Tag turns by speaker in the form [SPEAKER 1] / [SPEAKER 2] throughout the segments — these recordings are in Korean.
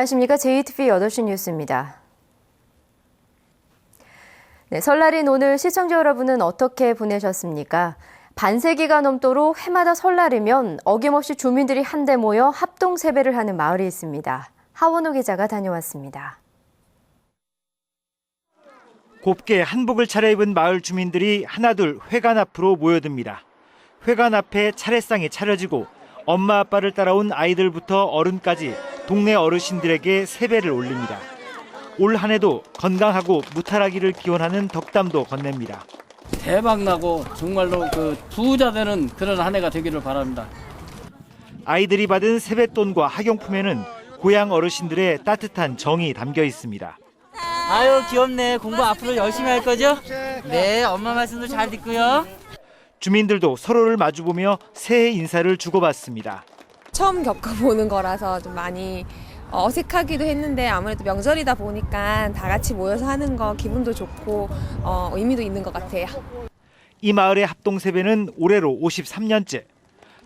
[SPEAKER 1] 안녕하십니까. JTV 8시 뉴스입니다. 네, 설날인 오늘 시청자 여러분은 어떻게 보내셨습니까? 반세기가 넘도록 해마다 설날이면 어김없이 주민들이 한데 모여 합동 세배를 하는 마을이 있습니다. 하원우 기자가 다녀왔습니다.
[SPEAKER 2] 곱게 한복을 차려입은 마을 주민들이 하나둘 회관 앞으로 모여듭니다. 회관 앞에 차례상이 차려지고 엄마 아빠를 따라온 아이들부터 어른까지 동네 어르신들에게 세배를 올립니다. 올 한 해도 건강하고 무탈하기를 기원하는 덕담도 건넵니다.
[SPEAKER 3] 대박 나고 정말로 부자 되는 그런 한 해가 되기를 바랍니다.
[SPEAKER 2] 아이들이 받은 세뱃돈과 학용품에는 고향 어르신들의 따뜻한 정이 담겨 있습니다.
[SPEAKER 4] 아유 귀엽네. 공부 앞으로 열심히 할 거죠? 네, 엄마 말씀도 잘 듣고요.
[SPEAKER 2] 주민들도 서로를 마주보며 새해 인사를 주고받습니다.
[SPEAKER 5] 처음 겪어보는 거라서 좀 많이 어색하기도 했는데 아무래도 명절이다 보니까 다 같이 모여서 하는 거 기분도 좋고 의미도 있는 것 같아요.
[SPEAKER 2] 이 마을의 합동세배는 올해로 53년째.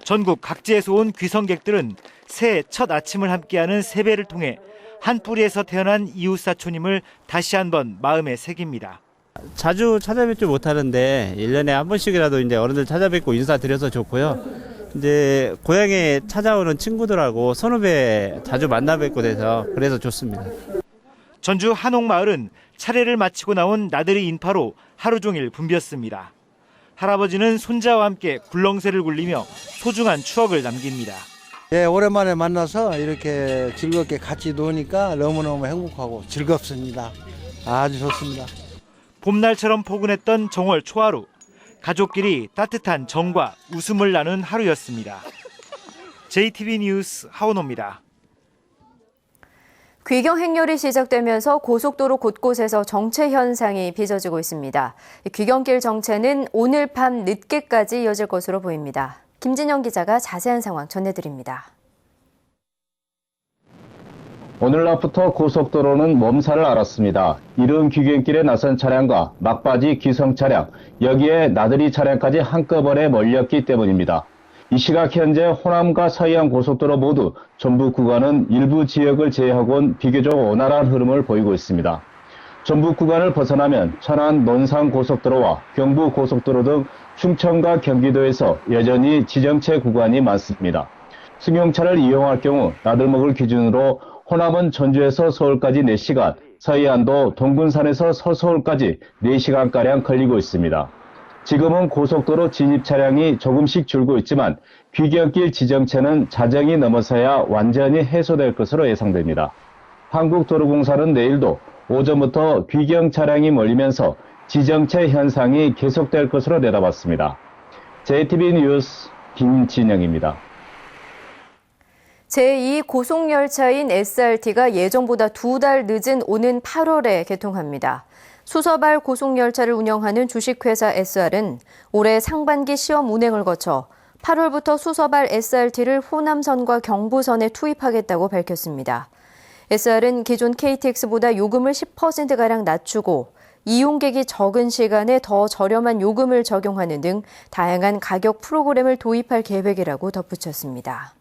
[SPEAKER 2] 전국 각지에서 온 귀성객들은 새해 첫 아침을 함께하는 세배를 통해 한 뿌리에서 태어난 이웃사촌임을 다시 한번 마음에 새깁니다.
[SPEAKER 6] 자주 찾아뵙지 못하는데 1년에 한 번씩이라도 이제 어른들 찾아뵙고 인사드려서 좋고요. 이제 고향에 찾아오는 친구들하고 선후배 자주 만나 뵙고 돼서 그래서 좋습니다.
[SPEAKER 2] 전주 한옥마을은 차례를 마치고 나온 나들이 인파로 하루 종일 붐볐습니다. 할아버지는 손자와 함께 굴렁쇠를 굴리며 소중한 추억을 남깁니다.
[SPEAKER 7] 예, 오랜만에 만나서 이렇게 즐겁게 같이 노니까 너무너무 행복하고 즐겁습니다. 아주 좋습니다.
[SPEAKER 2] 봄날처럼 포근했던 정월 초하루. 가족끼리 따뜻한 정과 웃음을 나눈 하루였습니다. JTV 뉴스 하원호입니다.
[SPEAKER 1] 귀경 행렬이 시작되면서 고속도로 곳곳에서 정체 현상이 빚어지고 있습니다. 귀경길 정체는 오늘 밤 늦게까지 이어질 것으로 보입니다. 김진영 기자가 자세한 상황 전해드립니다.
[SPEAKER 8] 오늘 낮부터 고속도로는 몸살을 앓았습니다. 이른 귀경길에 나선 차량과 막바지 기성 차량, 여기에 나들이 차량까지 한꺼번에 몰렸기 때문입니다. 이 시각 현재 호남과 서해안 고속도로 모두 전북 구간은 일부 지역을 제외하고는 비교적 원활한 흐름을 보이고 있습니다. 전북 구간을 벗어나면 천안 논산 고속도로와 경부 고속도로 등 충청과 경기도에서 여전히 지정체 구간이 많습니다. 승용차를 이용할 경우 나들목을 기준으로 호남은 전주에서 서울까지 4시간, 서해안도 동군산에서 서서울까지 4시간가량 걸리고 있습니다. 지금은 고속도로 진입 차량이 조금씩 줄고 있지만 귀경길 지정체는 자정이 넘어서야 완전히 해소될 것으로 예상됩니다. 한국도로공사는 내일도 오전부터 귀경 차량이 몰리면서 지정체 현상이 계속될 것으로 내다봤습니다. JTB 뉴스 김진영입니다.
[SPEAKER 1] 제2 고속열차인 SRT가 예정보다 2달 늦은 오는 8월에 개통합니다. 수서발 고속열차를 운영하는 주식회사 SR은 올해 상반기 시험 운행을 거쳐 8월부터 수서발 SRT를 호남선과 경부선에 투입하겠다고 밝혔습니다. SR은 기존 KTX보다 요금을 10%가량 낮추고 이용객이 적은 시간에 더 저렴한 요금을 적용하는 등 다양한 가격 프로그램을 도입할 계획이라고 덧붙였습니다.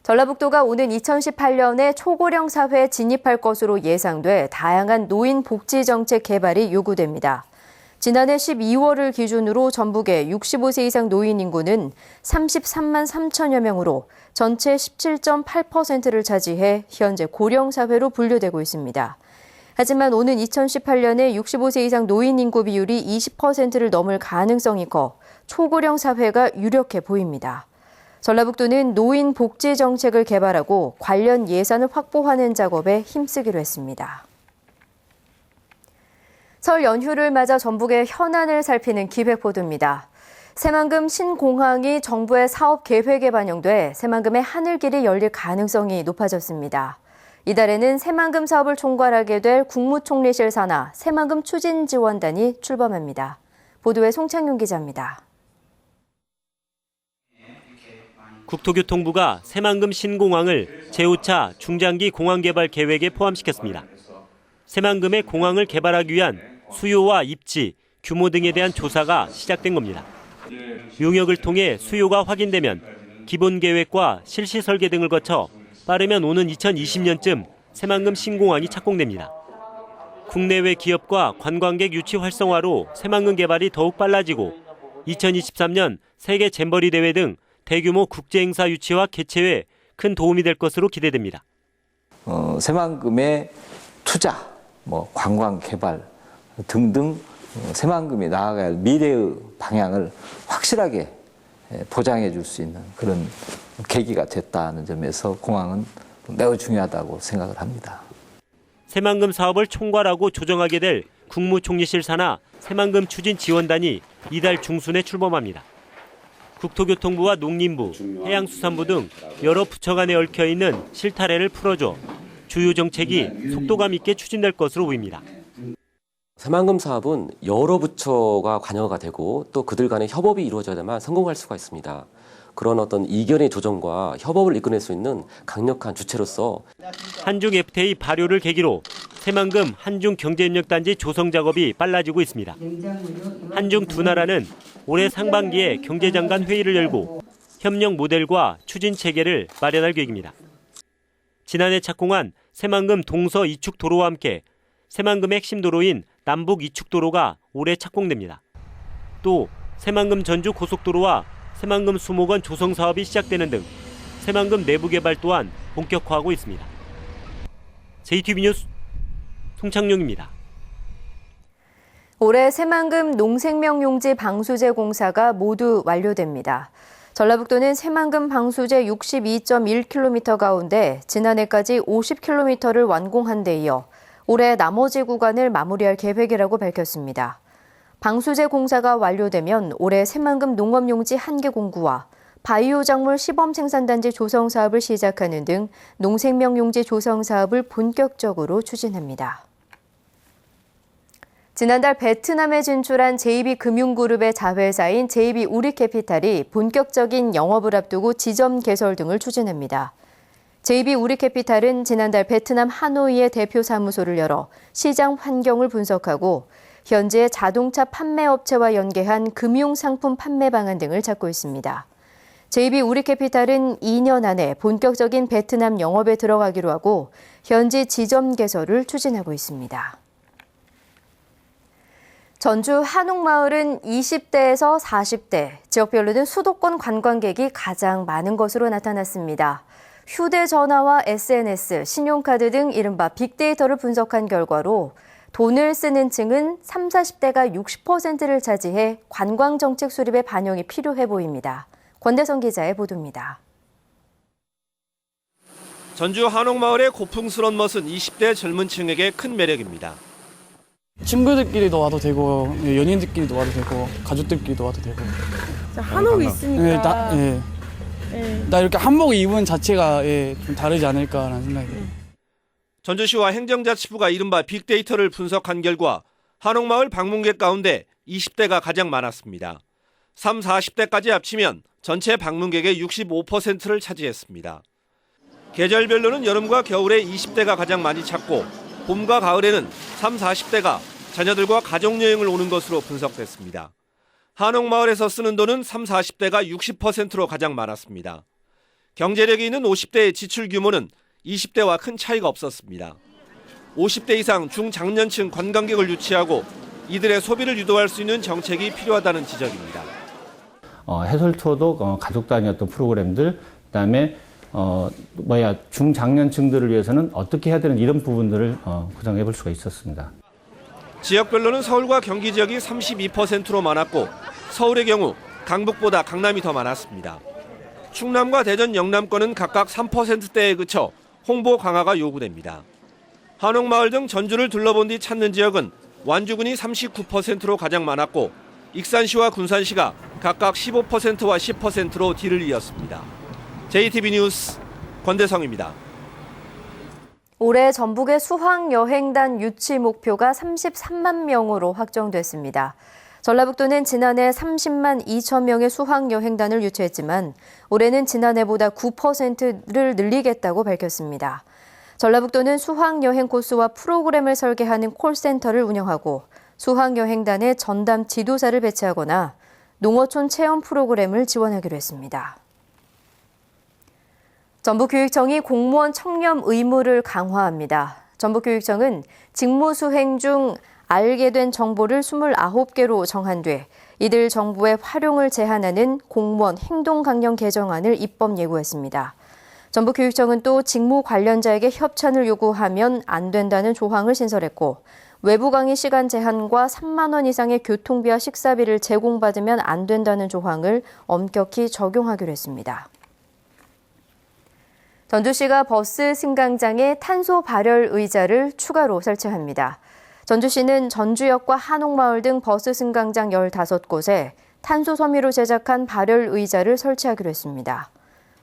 [SPEAKER 1] 전라북도가 오는 2018년에 초고령 사회에 진입할 것으로 예상돼 다양한 노인 복지 정책 개발이 요구됩니다. 지난해 12월을 기준으로 전북의 65세 이상 노인 인구는 33만 3천여 명으로 전체 17.8%를 차지해 현재 고령 사회로 분류되고 있습니다. 하지만 오는 2018년에 65세 이상 노인 인구 비율이 20%를 넘을 가능성이 커 초고령 사회가 유력해 보입니다. 전라북도는 노인 복지 정책을 개발하고 관련 예산을 확보하는 작업에 힘쓰기로 했습니다. 설 연휴를 맞아 전북의 현안을 살피는 기획보도입니다. 새만금 신공항이 정부의 사업 계획에 반영돼 새만금의 하늘길이 열릴 가능성이 높아졌습니다. 이달에는 새만금 사업을 총괄하게 될 국무총리실 산하 새만금 추진지원단이 출범합니다. 보도에 송창윤 기자입니다.
[SPEAKER 9] 국토교통부가 새만금 신공항을 제5차 중장기 공항개발 계획에 포함시켰습니다. 새만금의 공항을 개발하기 위한 수요와 입지, 규모 등에 대한 조사가 시작된 겁니다. 용역을 통해 수요가 확인되면 기본 계획과 실시 설계 등을 거쳐 빠르면 오는 2020년쯤 새만금 신공항이 착공됩니다. 국내외 기업과 관광객 유치 활성화로 새만금 개발이 더욱 빨라지고 2023년 세계 잼버리 대회 등 대규모 국제 행사 유치와 개최에 큰 도움이 될 것으로 기대됩니다.
[SPEAKER 10] 새만금의 투자, 관광 개발 등등 새만금이 나아가야 할 미래의 방향을 확실하게 보장해 줄 수 있는 그런 계기가 됐다는 점에서 공항은 매우 중요하다고 생각을 합니다.
[SPEAKER 9] 새만금 사업을 총괄하고 조정하게 될 국무총리실 산하 새만금 추진 지원단이 이달 중순에 출범합니다. 국토교통부와 농림부, 해양수산부 등 여러 부처 간에 얽혀 있는 실타래를 풀어줘 주요 정책이 속도감 있게 추진될 것으로 보입니다.
[SPEAKER 11] 새만금 사업은 여러 부처가 관여가 되고 또 그들 간의 협업이 이루어져야만 성공할 수가 있습니다. 그런 어떤 이견의 조정과 협업을 이끌어낼 수 있는 강력한 주체로서
[SPEAKER 9] 한중 FTA 발효를 계기로 새만금 한중 경제협력단지 조성 작업이 빨라지고 있습니다. 한중 두 나라는 올해 상반기에 경제장관 회의를 열고 협력 모델과 추진 체계를 마련할 계획입니다. 지난해 착공한 새만금 동서 이축 도로와 함께 새만금의 핵심 도로인 남북 이축 도로가 올해 착공됩니다. 또 새만금 전주 고속도로와 새만금 수목원 조성 사업이 시작되는 등 새만금 내부 개발 또한 본격화하고 있습니다. JTBC 뉴스 송창용입니다.
[SPEAKER 1] 올해 새만금 농생명용지 방수제 공사가 모두 완료됩니다. 전라북도는 새만금 방수제 62.1km 가운데 지난해까지 50km를 완공한 데 이어 올해 나머지 구간을 마무리할 계획이라고 밝혔습니다. 방수제 공사가 완료되면 올해 새만금 농업용지 1개 공구와 바이오 작물 시범 생산단지 조성 사업을 시작하는 등 농생명용지 조성 사업을 본격적으로 추진합니다. 지난달 베트남에 진출한 JB금융그룹의 자회사인 JB우리캐피탈이 본격적인 영업을 앞두고 지점 개설 등을 추진합니다. JB우리캐피탈은 지난달 베트남 하노이에 대표 사무소를 열어 시장 환경을 분석하고 현재 자동차 판매업체와 연계한 금융상품 판매 방안 등을 찾고 있습니다. JB우리캐피탈은 2년 안에 본격적인 베트남 영업에 들어가기로 하고 현지 지점 개설을 추진하고 있습니다. 전주 한옥마을은 20대에서 40대, 지역별로는 수도권 관광객이 가장 많은 것으로 나타났습니다. 휴대전화와 SNS, 신용카드 등 이른바 빅데이터를 분석한 결과로 돈을 쓰는 층은 30, 40대가 60%를 차지해 관광정책 수립에 반영이 필요해 보입니다. 권대성 기자의 보도입니다.
[SPEAKER 12] 전주 한옥마을의 고풍스런 멋은 20대 젊은 층에게 큰 매력입니다.
[SPEAKER 13] 친구들끼리도 와도 되고 연인들끼리도 와도 되고 가족들끼리도 와도 되고.
[SPEAKER 14] 한옥이 있으니까.
[SPEAKER 13] 나 이렇게 한복 입은 자체가 좀 다르지 않을까라는 생각이.
[SPEAKER 12] 전주시와 행정자치부가 이른바 빅데이터를 분석한 결과 한옥마을 방문객 가운데 20대가 가장 많았습니다. 30, 40대까지 합치면 전체 방문객의 65%를 차지했습니다. 계절별로는 여름과 겨울에 20대가 가장 많이 찾고 봄과 가을에는 30, 40대가 자녀들과 가족여행을 오는 것으로 분석됐습니다. 한옥마을에서 쓰는 돈은 30, 40대가 60%로 가장 많았습니다. 경제력이 있는 50대의 지출 규모는 20대와 큰 차이가 없었습니다. 50대 이상 중장년층 관광객을 유치하고 이들의 소비를 유도할 수 있는 정책이 필요하다는 지적입니다.
[SPEAKER 6] 해설 투어도 가족 단위 어떤 프로그램들, 그다음에 중장년층들을 위해서는 어떻게 해야 되는 이런 부분들을 구상해 볼 수가 있었습니다.
[SPEAKER 12] 지역별로는 서울과 경기 지역이 32%로 많았고 서울의 경우 강북보다 강남이 더 많았습니다. 충남과 대전, 영남권은 각각 3%대에 그쳐 홍보 강화가 요구됩니다. 한옥마을 등 전주를 둘러본 뒤 찾는 지역은 완주군이 39%로 가장 많았고 익산시와 군산시가 각각 15%와 10%로 뒤를 이었습니다. JTBC 뉴스 권대성입니다.
[SPEAKER 1] 올해 전북의 수학여행단 유치 목표가 33만 명으로 확정됐습니다. 전라북도는 지난해 30만 2천 명의 수학여행단을 유치했지만 올해는 지난해보다 9%를 늘리겠다고 밝혔습니다. 전라북도는 수학여행 코스와 프로그램을 설계하는 콜센터를 운영하고 수학여행단에 전담 지도사를 배치하거나 농어촌 체험 프로그램을 지원하기로 했습니다. 전북교육청이 공무원 청렴 의무를 강화합니다. 전북교육청은 직무 수행 중 알게 된 정보를 29개로 정한 뒤 이들 정보의 활용을 제한하는 공무원 행동 강령 개정안을 입법 예고했습니다. 전북교육청은 또 직무 관련자에게 협찬을 요구하면 안 된다는 조항을 신설했고 외부 강의 시간 제한과 3만 원 이상의 교통비와 식사비를 제공받으면 안 된다는 조항을 엄격히 적용하기로 했습니다. 전주시가 버스 승강장에 탄소 발열 의자를 추가로 설치합니다. 전주시는 전주역과 한옥마을 등 버스 승강장 15곳에 탄소 섬유로 제작한 발열 의자를 설치하기로 했습니다.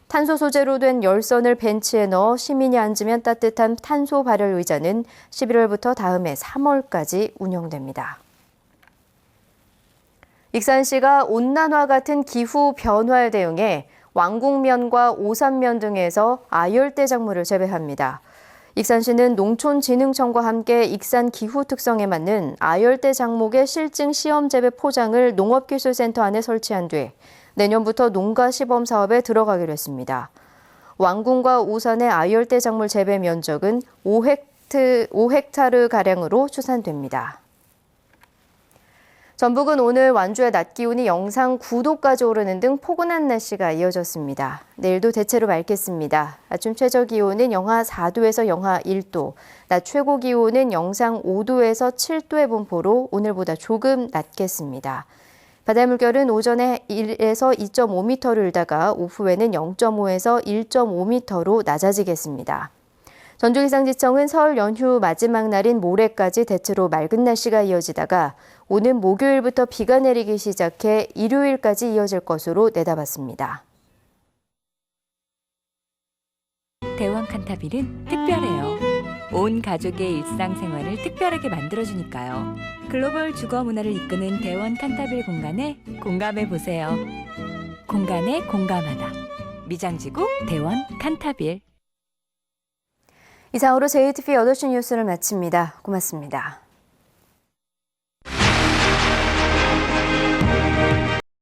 [SPEAKER 1] 탄소 소재로 된 열선을 벤치에 넣어 시민이 앉으면 따뜻한 탄소 발열 의자는 11월부터 다음해 3월까지 운영됩니다. 익산시가 온난화 같은 기후 변화에 대응해 왕궁면과 오산면 등에서 아열대 작물을 재배합니다. 익산시는 농촌진흥청과 함께 익산 기후 특성에 맞는 아열대 작목의 실증 시험 재배 포장을 농업기술센터 안에 설치한 뒤 내년부터 농가 시범 사업에 들어가기로 했습니다. 왕궁과 오산의 아열대 작물 재배 면적은 5헥타르가량으로 추산됩니다. 전북은 오늘 완주의 낮 기온이 영상 9도까지 오르는 등 포근한 날씨가 이어졌습니다. 내일도 대체로 맑겠습니다. 아침 최저 기온은 영하 4도에서 영하 1도, 낮 최고 기온은 영상 5도에서 7도의 분포로 오늘보다 조금 낮겠습니다. 바다의 물결은 오전에 1에서 2.5m를 일다가 오후에는 0.5에서 1.5m로 낮아지겠습니다. 전주기상지청은 설 연휴 마지막 날인 모레까지 대체로 맑은 날씨가 이어지다가 오는 목요일부터 비가 내리기 시작해 일요일까지 이어질 것으로 내다봤습니다.
[SPEAKER 15] 대원 칸타빌은 특별해요. 온 가족의 일상생활을 특별하게 만들어주니까요. 글로벌 주거 문화를 이끄는 대원 칸타빌 공간에 공감해보세요. 공간에 공감하다. 미장지구 대원 칸타빌.
[SPEAKER 1] 이상으로 JTBC 8시 뉴스를 마칩니다. 고맙습니다.